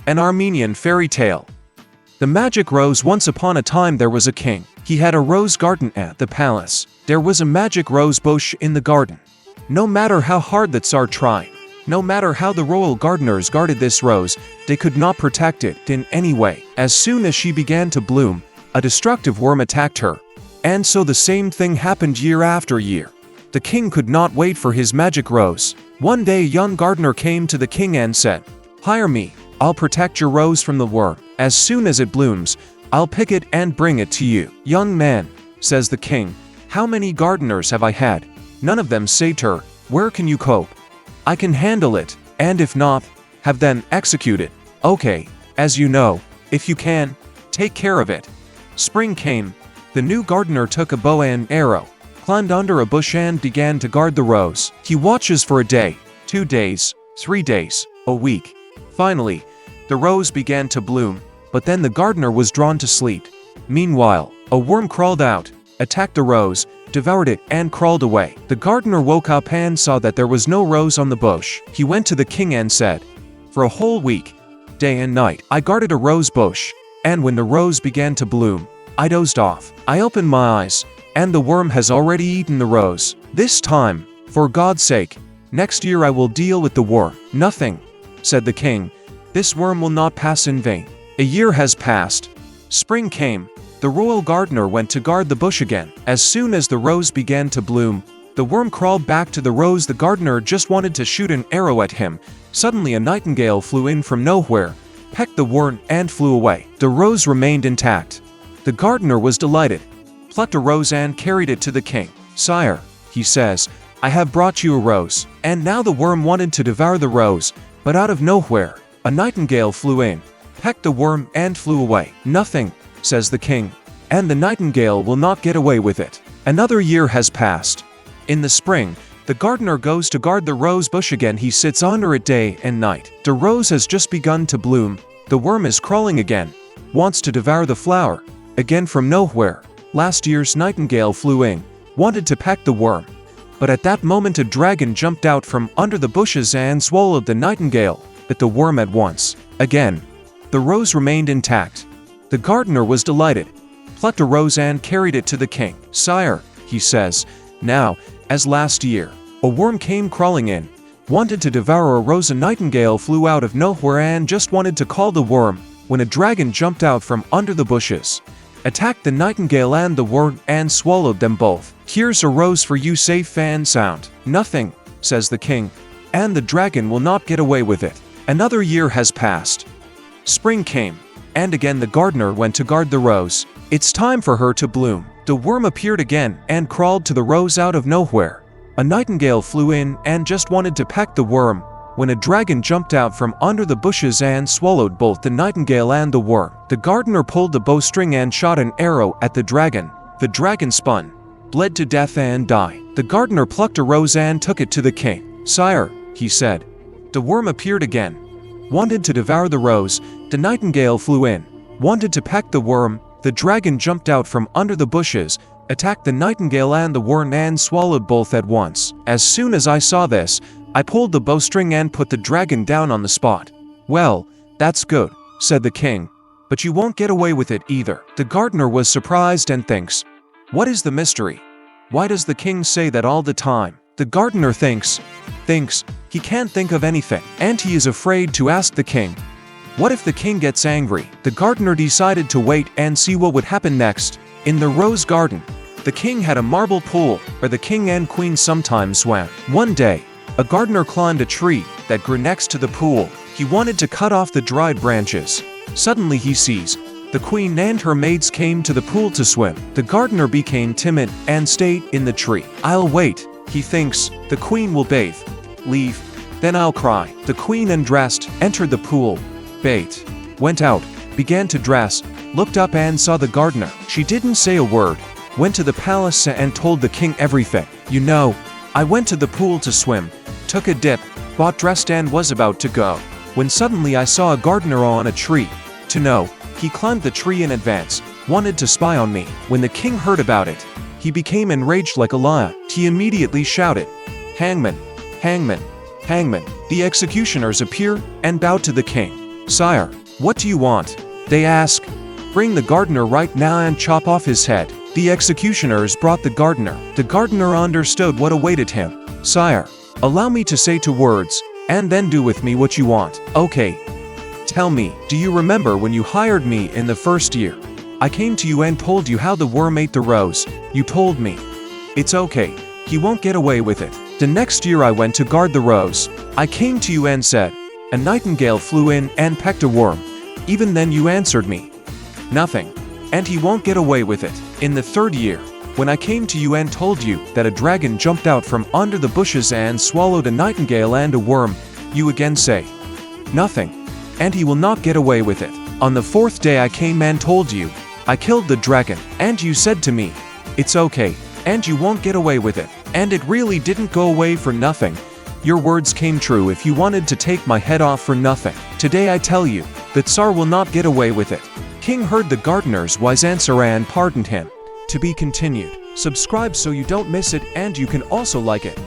An Armenian fairy tale. The magic rose. Once upon a time there was a king. He had a rose garden at the palace. There was a magic rose bush in the garden. No matter how hard the Tsar tried, no matter how the royal gardeners guarded this rose, they could not protect it in any way. As soon as she began to bloom, a destructive worm attacked her. And so the same thing happened year after year. The king could not wait for his magic rose. One day a young gardener came to the king and said, "Hire me. I'll protect your rose from the worm. As soon as it blooms, I'll pick it and bring it to you." "Young man," says the king, "how many gardeners have I had? None of them saved her. Where can you cope? I can handle it, and if not, have them executed." "Okay, as you know, if you can, take care of it." Spring came. The new gardener took a bow and arrow, climbed under a bush and began to guard the rose. He watches for a day, 2 days, 3 days, a week. Finally, the rose began to bloom, but then the gardener was drawn to sleep. Meanwhile, a worm crawled out, attacked the rose, devoured it, and crawled away. The gardener woke up and saw that there was no rose on the bush. He went to the king and said, "For a whole week, day and night, I guarded a rose bush, and when the rose began to bloom, I dozed off. I opened my eyes, and the worm has already eaten the rose. This time, for God's sake, next year I will deal with the worm." "Nothing," said the king. "This worm will not pass in vain." A year has passed. Spring came. The royal gardener went to guard the bush again. As soon as the rose began to bloom, the worm crawled back to the rose. The gardener just wanted to shoot an arrow at him. Suddenly a nightingale flew in from nowhere, pecked the worm, and flew away. The rose remained intact. The gardener was delighted, plucked a rose and carried it to the king. "Sire," he says, "I have brought you a rose." And now the worm wanted to devour the rose, but out of nowhere, a nightingale flew in, pecked the worm, and flew away. "Nothing," says the king, "and the nightingale will not get away with it." Another year has passed. In the spring, the gardener goes to guard the rose bush again. He sits under it day and night. The rose has just begun to bloom. The worm is crawling again, wants to devour the flower. Again from nowhere, last year's nightingale flew in, wanted to peck the worm. But at that moment a dragon jumped out from under the bushes and swallowed the nightingale, bit the worm at once. Again, the rose remained intact. The gardener was delighted, plucked a rose and carried it to the king. "Sire," he says, "now, as last year, a worm came crawling in, wanted to devour a rose. A nightingale flew out of nowhere and just wanted to call the worm, when a dragon jumped out from under the bushes, attacked the nightingale and the worm, and swallowed them both. Here's a rose for you, safe and sound." "Nothing," says the king, "and the dragon will not get away with it." Another year has passed. Spring came, and again the gardener went to guard the rose. It's time for her to bloom. The worm appeared again and crawled to the rose out of nowhere. A nightingale flew in and just wanted to peck the worm, when a dragon jumped out from under the bushes and swallowed both the nightingale and the worm. The gardener pulled the bowstring and shot an arrow at the dragon. The dragon spun, bled to death, and died. The gardener plucked a rose and took it to the king. "Sire," he said, "the worm appeared again, wanted to devour the rose. The nightingale flew in, wanted to peck the worm. The dragon jumped out from under the bushes, attacked the nightingale and the worm, and swallowed both at once. As soon as I saw this, I pulled the bowstring and put the dragon down on the spot." "Well, that's good," said the king, "but you won't get away with it either." The gardener was surprised and thinks, "What is the mystery? Why does the king say that all the time?" The gardener thinks, he can't think of anything, and he is afraid to ask the king. What if the king gets angry? The gardener decided to wait and see what would happen next. In the rose garden, the king had a marble pool where the king and queen sometimes swam. One day, a gardener climbed a tree that grew next to the pool. He wanted to cut off the dried branches. Suddenly he sees the queen and her maids came to the pool to swim. The gardener became timid and stayed in the tree. "I'll wait," he thinks. "The queen will bathe, leave, then I'll cry." The queen undressed, entered the pool, bathed, went out, began to dress, looked up and saw the gardener. She didn't say a word, went to the palace and told the king everything. "You know, I went to the pool to swim, took a dip, got dressed and was about to go, when suddenly I saw a gardener on a tree. To know, he climbed the tree in advance, wanted to spy on me." When the king heard about it, he became enraged like a lion. He immediately shouted, "Hangman! Hangman! Hangman!" The executioners appeared and bowed to the king. Sire, what do you want? They ask. Bring the gardener right now and chop off his head. The executioners brought the gardener. The gardener understood what awaited him. Sire, allow me to say 2 words, and then do with me what you want. Okay. Tell me, do you remember when you hired me in the first year? I came to you and told you how the worm ate the rose. You told me, it's okay, he won't get away with it. The next year I went to guard the rose. I came to you and said, a nightingale flew in and pecked a worm. Even then you answered me, nothing, and he won't get away with it. In the 3rd year, when I came to you and told you that a dragon jumped out from under the bushes and swallowed a nightingale and a worm, you again say, nothing, and he will not get away with it. On the 4th day I came and told you, I killed the dragon, and you said to me, it's okay, and you won't get away with it. And it really didn't go away for nothing. Your words came true if you wanted to take my head off for nothing. Today I tell you, that Tsar will not get away with it. King heard the gardener's wise answer and pardoned him. To be continued. Subscribe so you don't miss it, and you can also like it.